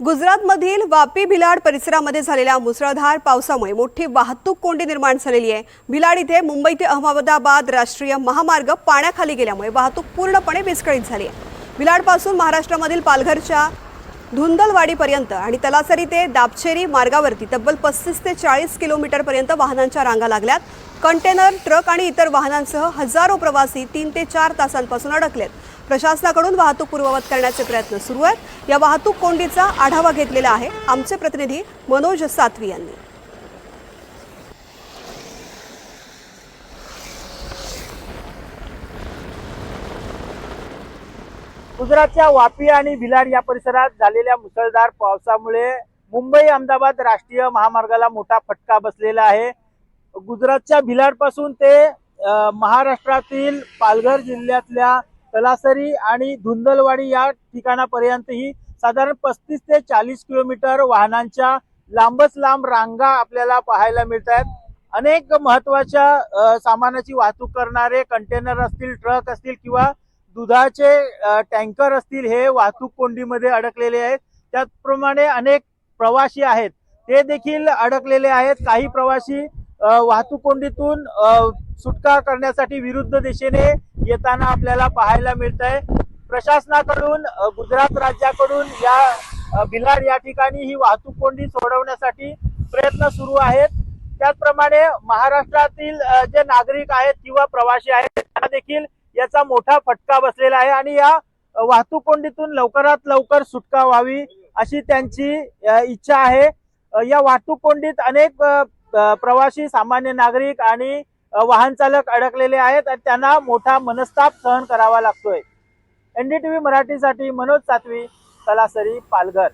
गुजरातमधील वापी भिलाड परिसरामध्ये झालेल्या मुसळधार पावसामुळे मोठी वाहतूक कोंडी निर्माण झालेली आहे। भिलाड इथे मुंबई ते अहमदाबाद राष्ट्रीय महामार्ग पाण्याखाली गेल्यामुळे वाहतूक पूर्णपणे विस्कळीत झाली आहे। भिलाडपासून महाराष्ट्रामधील पालघरच्या धुंदलवाडीपर्यंत आणि तलासरी ते दाबचेरी मार्गावरती तब्बल 35 ते 40 किलोमीटरपर्यंत वाहनांच्या रांगा लागल्यात। कंटेनर, ट्रक आणि इतर वाहनांसह हजारो प्रवासी 3 ते 4 तासांपासून अडकलेत। प्रशासनाकडून वाहतूक पूर्ववत करण्याचे प्रयत्न सुरू आहेत। या वाहतूक कोंडीचा आढावा घेतलेला आहे आमचे प्रतिनिधी मनोज सातवी यांनी। गुजरातच्या वापी आणि भिलाड या परिसरात झालेल्या मुसळधार पावसामुळे मुंबई अहमदाबाद राष्ट्रीय महामार्गाला मोठा फटका बसलेला आहे। गुजरातच्या भिलाड पासून ते महाराष्ट्रातील पालघर जिल्ह्यातल्या तलासरी आणि धुंदलवाडी या ठिकाणापर्यंत ही साधारण 35 ते 40 किलोमीटर वाहनांच्या लांबच लांब रांगा आपल्याला पाहायला मिळतात। अनेक महत्त्वाच्या सामानाची वाहतूक करणारे कंटेनर असतील, ट्रक असतील किंवा दुधाचे टँकर असतील, हे वाहतूक कोंडीमध्ये अडकलेले आहेत। त्याचप्रमाणे अनेक प्रवासी आहेत, ते देखील अडकलेले आहेत। काही प्रवासी वाहतूक कोंडीतून सुटका करण्यासाठी विरुद्ध दिशेने येताना आपल्याला पाहायला मिळत आहे। प्रशासनाकडून, गुजरात राज्याकडून या भिलाड या ठिकाणी ही वाहतूक कोंडी सोडवण्यासाठी प्रयत्न सुरू आहेत। त्याचप्रमाणे महाराष्ट्रातील जे नागरिक आहेत किंवा प्रवासी आहेत त्यांना देखील याचा मोठा फटका बसलेला आहे आणि या वाहतूक कोंडीतून लवकरात लवकर सुटका व्हावी अशी त्यांची इच्छा आहे। या वाहतूक कोंडीत अनेक प्रवासी, सामान्य नागरिक आणि वाहन चालक अडकलेले आहेत आणि त्यांना मोठा मनस्ताप सहन करावा लागतोय। NDTV मराठीसाठी मनोज सातवी, तलासरी, पालघर।